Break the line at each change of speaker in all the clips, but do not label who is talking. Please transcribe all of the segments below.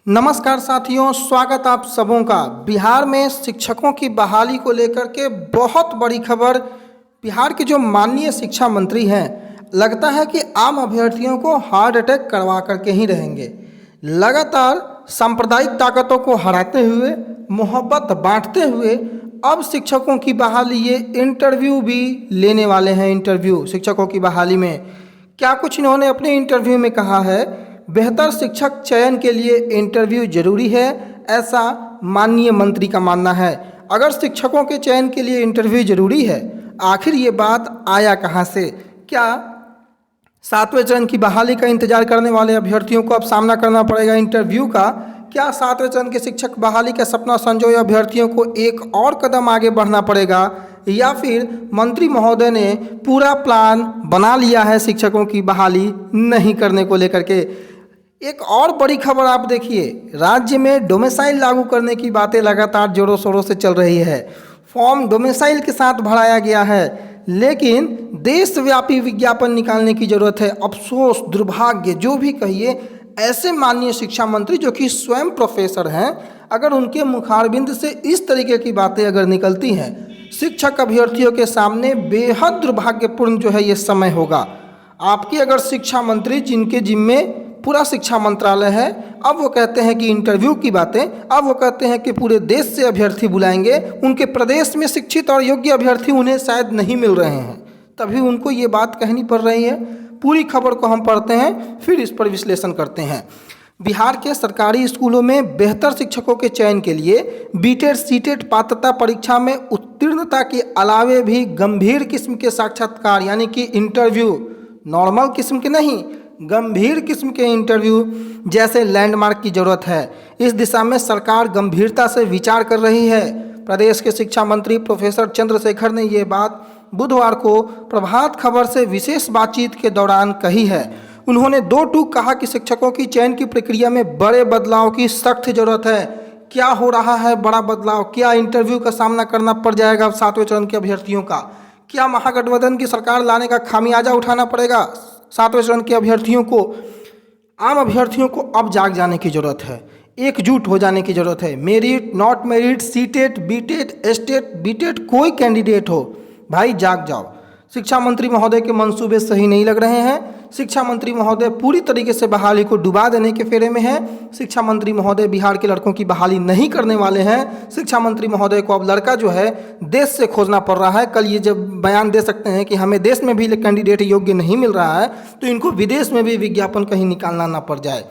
नमस्कार साथियों, स्वागत आप सबों का। बिहार में शिक्षकों की बहाली को लेकर के बहुत बड़ी खबर। बिहार के जो माननीय शिक्षा मंत्री हैं, लगता है कि आम अभ्यर्थियों को हार्ट अटैक करवा करके ही रहेंगे। लगातार सांप्रदायिक ताकतों को हराते हुए, मोहब्बत बांटते हुए अब शिक्षकों की बहाली, ये इंटरव्यू भी लेने वाले हैं। इंटरव्यू शिक्षकों की बहाली में क्या कुछ इन्होंने अपने इंटरव्यू में कहा है। बेहतर शिक्षक चयन के लिए इंटरव्यू जरूरी है, ऐसा माननीय मंत्री का मानना है। अगर शिक्षकों के चयन के लिए इंटरव्यू जरूरी है, आखिर ये बात आया कहाँ से? क्या 7वें चरण की बहाली का इंतजार करने वाले अभ्यर्थियों को अब सामना करना पड़ेगा इंटरव्यू का? क्या 7वें चरण के शिक्षक बहाली का सपना संजोए अभ्यर्थियों को एक और कदम आगे बढ़ना पड़ेगा, या फिर मंत्री महोदय ने पूरा प्लान बना लिया है शिक्षकों की बहाली नहीं करने को लेकर के? एक और बड़ी खबर आप देखिए, राज्य में डोमिसाइल लागू करने की बातें लगातार जोरों शोरों से चल रही है। फॉर्म डोमिसाइल के साथ भराया गया है, लेकिन देशव्यापी विज्ञापन निकालने की जरूरत है। अफसोस, दुर्भाग्य, जो भी कहिए, ऐसे माननीय शिक्षा मंत्री जो कि स्वयं प्रोफेसर हैं, अगर उनके मुखारबिंद से इस तरीके की बातें अगर निकलती हैं, शिक्षक अभ्यर्थियों के सामने बेहद दुर्भाग्यपूर्ण जो है ये समय होगा। आपकी अगर शिक्षा मंत्री, जिनके जिम्मे पूरा शिक्षा मंत्रालय है, अब वो कहते हैं कि इंटरव्यू की बातें, अब वो कहते हैं कि पूरे देश से अभ्यर्थी बुलाएंगे। उनके प्रदेश में शिक्षित और योग्य अभ्यर्थी उन्हें शायद नहीं मिल रहे हैं, तभी उनको ये बात कहनी पड़ रही है। पूरी खबर को हम पढ़ते हैं, फिर इस पर विश्लेषण करते हैं। बिहार के सरकारी स्कूलों में बेहतर शिक्षकों के चयन के लिए बीटेड सीटेड पात्रता परीक्षा में उत्तीर्णता के अलावे भी गंभीर किस्म के साक्षात्कार, यानी कि इंटरव्यू, नॉर्मल किस्म के नहीं, गंभीर किस्म के इंटरव्यू जैसे लैंडमार्क की जरूरत है। इस दिशा में सरकार गंभीरता से विचार कर रही है। प्रदेश के शिक्षा मंत्री प्रोफेसर चंद्रशेखर ने ये बात बुधवार को प्रभात खबर से विशेष बातचीत के दौरान कही है। उन्होंने दो टूक कहा कि शिक्षकों की चयन की प्रक्रिया में बड़े बदलाव की सख्त जरूरत है। क्या हो रहा है बड़ा बदलाव? क्या इंटरव्यू का सामना करना पड़ जाएगा 7वें चरण के अभ्यर्थियों का? क्या महागठबंधन की सरकार लाने का खामियाजा उठाना पड़ेगा 7वें चरण के अभ्यर्थियों को? आम अभ्यर्थियों को अब जाग जाने की जरूरत है, एकजुट हो जाने की जरूरत है। Merit, not merit, CTET, BTET, STET, BTET, कोई कैंडिडेट हो, भाई जाग जाओ। शिक्षा मंत्री महोदय के मंसूबे सही नहीं लग रहे हैं। शिक्षा मंत्री महोदय पूरी तरीके से बहाली को डुबा देने के फेरे में हैं। शिक्षा मंत्री महोदय बिहार के लड़कों की बहाली नहीं करने वाले हैं। शिक्षा मंत्री महोदय को अब लड़का जो है देश से खोजना पड़ रहा है। कल ये जब बयान दे सकते हैं कि हमें देश में भी कैंडिडेट योग्य नहीं मिल रहा है, तो इनको विदेश में भी विज्ञापन कहीं निकालना ना पड़ जाए।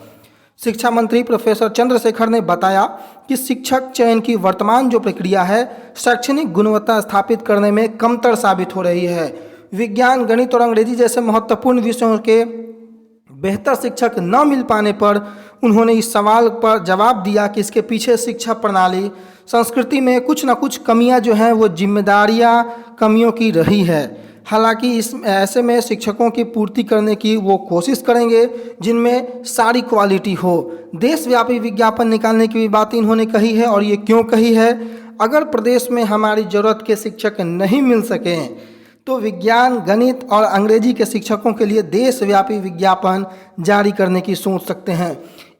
शिक्षा मंत्री प्रोफेसर चंद्रशेखर ने बताया कि शिक्षक चयन की वर्तमान जो प्रक्रिया है, शैक्षणिक गुणवत्ता स्थापित करने में कमतर साबित हो रही है। विज्ञान, गणित और अंग्रेजी जैसे महत्वपूर्ण विषयों के बेहतर शिक्षक न मिल पाने पर उन्होंने इस सवाल पर जवाब दिया कि इसके पीछे शिक्षा प्रणाली, संस्कृति में कुछ न कुछ कमियां जो हैं वो जिम्मेदारियां कमियों की रही है। हालांकि इस ऐसे में शिक्षकों की पूर्ति करने की वो कोशिश करेंगे जिनमें सारी क्वालिटी हो। देशव्यापी विज्ञापन निकालने की भी बात इन्होंने कही है, और ये क्यों कही है? अगर प्रदेश में हमारी ज़रूरत के शिक्षक नहीं मिल सकें तो विज्ञान, गणित और अंग्रेजी के शिक्षकों के लिए देशव्यापी विज्ञापन जारी करने की सोच सकते हैं।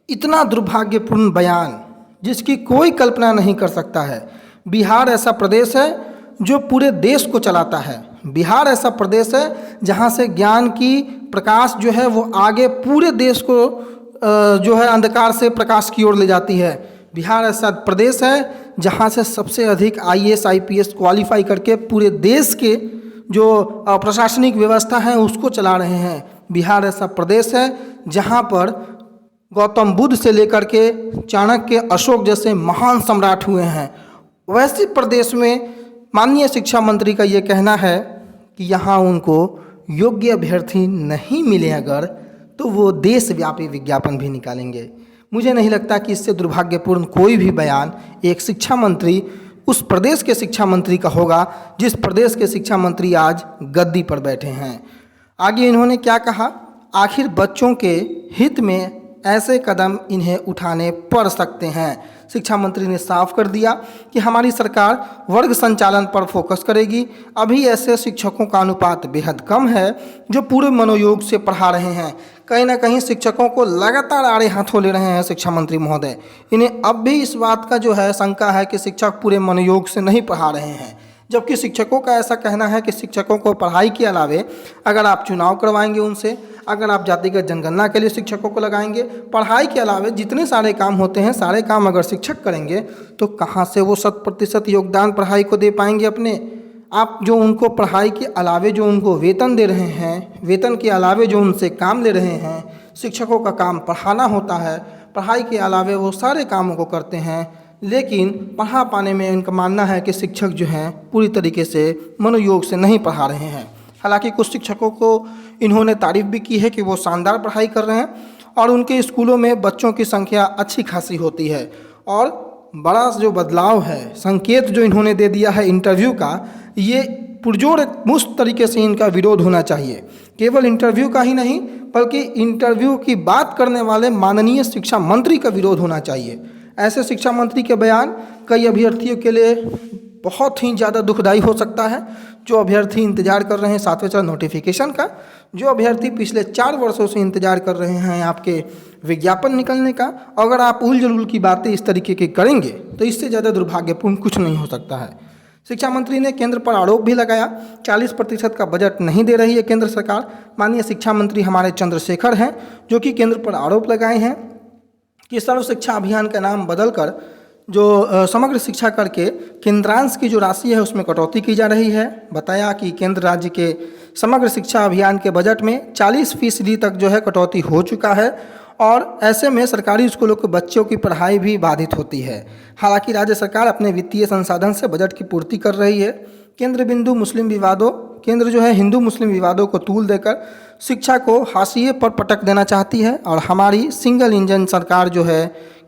इतना दुर्भाग्यपूर्ण बयान जिसकी कोई कल्पना नहीं कर सकता है। बिहार ऐसा प्रदेश है जो पूरे देश को चलाता है। बिहार ऐसा प्रदेश है जहां से ज्ञान की प्रकाश जो है वो आगे पूरे देश को जो है अंधकार से प्रकाश की ओर ले जाती है। बिहार ऐसा प्रदेश है जहां से सबसे अधिक IAS IPS क्वालिफाई करके पूरे देश के जो प्रशासनिक व्यवस्था है उसको चला रहे हैं। बिहार ऐसा प्रदेश है जहां पर गौतम बुद्ध से लेकर के चाणक्य, अशोक जैसे महान सम्राट हुए हैं। वैसे प्रदेश में माननीय शिक्षा मंत्री का ये कहना है कि यहाँ उनको योग्य अभ्यर्थी नहीं मिले अगर, तो वो देशव्यापी विज्ञापन भी निकालेंगे। मुझे नहीं लगता कि इससे दुर्भाग्यपूर्ण कोई भी बयान एक शिक्षा मंत्री, उस प्रदेश के शिक्षा मंत्री का होगा जिस प्रदेश के शिक्षा मंत्री आज गद्दी पर बैठे हैं। आगे इन्होंने क्या कहा? आखिर बच्चों के हित में ऐसे कदम इन्हें उठाने पड़ सकते हैं। शिक्षा मंत्री ने साफ कर दिया कि हमारी सरकार वर्ग संचालन पर फोकस करेगी। अभी ऐसे शिक्षकों का अनुपात बेहद कम है जो पूरे मनोयोग से पढ़ा रहे हैं। कहीं ना कहीं शिक्षकों को लगातार आड़े हाथों ले रहे हैं शिक्षा मंत्री महोदय। इन्हें अब भी इस बात का जो है शंका है कि शिक्षक पूरे मनोयोग से नहीं पढ़ा रहे हैं, जबकि शिक्षकों का ऐसा कहना है कि शिक्षकों को पढ़ाई के अलावे अगर आप चुनाव करवाएंगे उनसे, अगर आप जातिगत जनगणना के लिए शिक्षकों को लगाएंगे, पढ़ाई के अलावे जितने सारे काम होते हैं सारे काम अगर शिक्षक करेंगे तो कहाँ से वो 100% योगदान पढ़ाई को दे पाएंगे अपने। आप जो उनको पढ़ाई के अलावे जो उनको वेतन दे रहे हैं, वेतन के अलावे जो उनसे काम ले रहे हैं, शिक्षकों का काम पढ़ाना होता है, पढ़ाई के अलावे वो सारे कामों को करते हैं, लेकिन पढ़ा पाने में इनका मानना है कि शिक्षक जो हैं पूरी तरीके से मनोयोग से नहीं पढ़ा रहे हैं। हालांकि कुछ शिक्षकों को इन्होंने तारीफ भी की है कि वो शानदार पढ़ाई कर रहे हैं और उनके स्कूलों में बच्चों की संख्या अच्छी खासी होती है। और बड़ा जो बदलाव है, संकेत जो इन्होंने दे दिया है इंटरव्यू का, ये पुरजोर मुस्त तरीके से इनका विरोध होना चाहिए। केवल इंटरव्यू का ही नहीं बल्कि इंटरव्यू की बात करने वाले माननीय शिक्षा मंत्री का विरोध होना चाहिए। ऐसे शिक्षा मंत्री के बयान कई अभ्यर्थियों के लिए बहुत ही ज़्यादा दुखदायी हो सकता है। जो अभ्यर्थी इंतजार कर रहे हैं 7वें चरण नोटिफिकेशन का, जो अभ्यर्थी पिछले 4 वर्षों से इंतजार कर रहे हैं आपके विज्ञापन निकलने का, अगर आप उल जलूल की बातें इस तरीके की करेंगे तो इससे ज़्यादा दुर्भाग्यपूर्ण कुछ नहीं हो सकता है। शिक्षा मंत्री ने केंद्र पर आरोप भी लगाया, 40% का बजट नहीं दे रही है केंद्र सरकार। माननीय शिक्षा मंत्री हमारे चंद्रशेखर हैं जो कि केंद्र पर आरोप लगाए हैं कि सर्व शिक्षा अभियान का नाम बदलकर जो समग्र शिक्षा करके केंद्रांश की जो राशि है उसमें कटौती की जा रही है। बताया कि केंद्र राज्य के समग्र शिक्षा अभियान के बजट में 40% तक जो है कटौती हो चुका है और ऐसे में सरकारी स्कूलों के बच्चों की पढ़ाई भी बाधित होती है। हालांकि राज्य सरकार अपने वित्तीय संसाधन से बजट की पूर्ति कर रही है। केंद्र जो है हिंदू मुस्लिम विवादों को तूल देकर शिक्षा को हाशिए पर पटक देना चाहती है और हमारी सिंगल इंजन सरकार जो है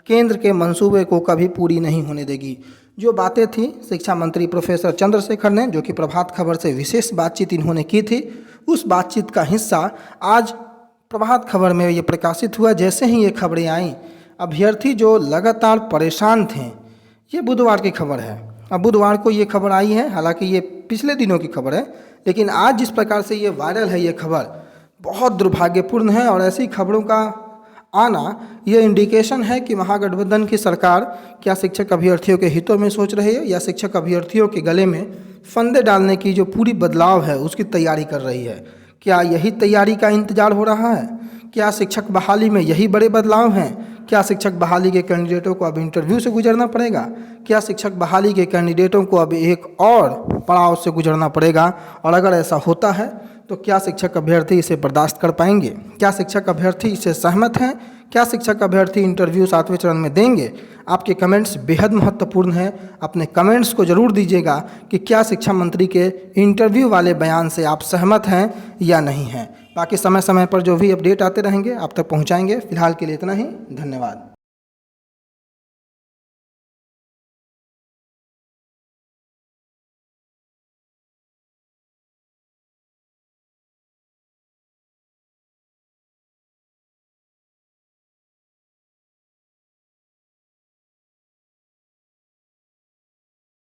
केंद्र के मंसूबे को कभी पूरी नहीं होने देगी। जो बातें थी शिक्षा मंत्री प्रोफेसर चंद्रशेखर ने, जो कि प्रभात खबर से विशेष बातचीत इन्होंने की थी, उस बातचीत का हिस्सा आज प्रभात खबर में ये प्रकाशित हुआ। जैसे ही ये खबरें आईं, अभ्यर्थी जो लगातार परेशान थे, ये बुधवार की खबर है। अब बुधवार को ये खबर आई है, हालांकि ये पिछले दिनों की खबर है, लेकिन आज जिस प्रकार से ये वायरल है ये खबर बहुत दुर्भाग्यपूर्ण है। और ऐसी खबरों का आना ये इंडिकेशन है कि महागठबंधन की सरकार क्या शिक्षक अभ्यर्थियों के हितों में सोच रही है या शिक्षक अभ्यर्थियों के गले में फंदे डालने की जो पूरी बदलाव है उसकी तैयारी कर रही है। क्या यही तैयारी का इंतजार हो रहा है? क्या शिक्षक बहाली में यही बड़े बदलाव हैं? क्या शिक्षक बहाली के कैंडिडेटों को अब इंटरव्यू से गुजरना पड़ेगा? क्या शिक्षक बहाली के कैंडिडेटों को अब एक और पड़ाव से गुजरना पड़ेगा? और अगर ऐसा होता है तो क्या शिक्षक अभ्यर्थी इसे बर्दाश्त कर पाएंगे? क्या शिक्षक अभ्यर्थी इससे सहमत हैं? क्या शिक्षक अभ्यर्थी इंटरव्यू 7वें चरण में देंगे? आपके कमेंट्स बेहद महत्वपूर्ण हैं। अपने कमेंट्स को ज़रूर दीजिएगा कि क्या शिक्षा मंत्री के इंटरव्यू वाले बयान से आप सहमत हैं या नहीं हैं। बाकी समय समय पर जो भी अपडेट आते रहेंगे आप तक पहुंचाएंगे। फिलहाल के लिए इतना ही, धन्यवाद।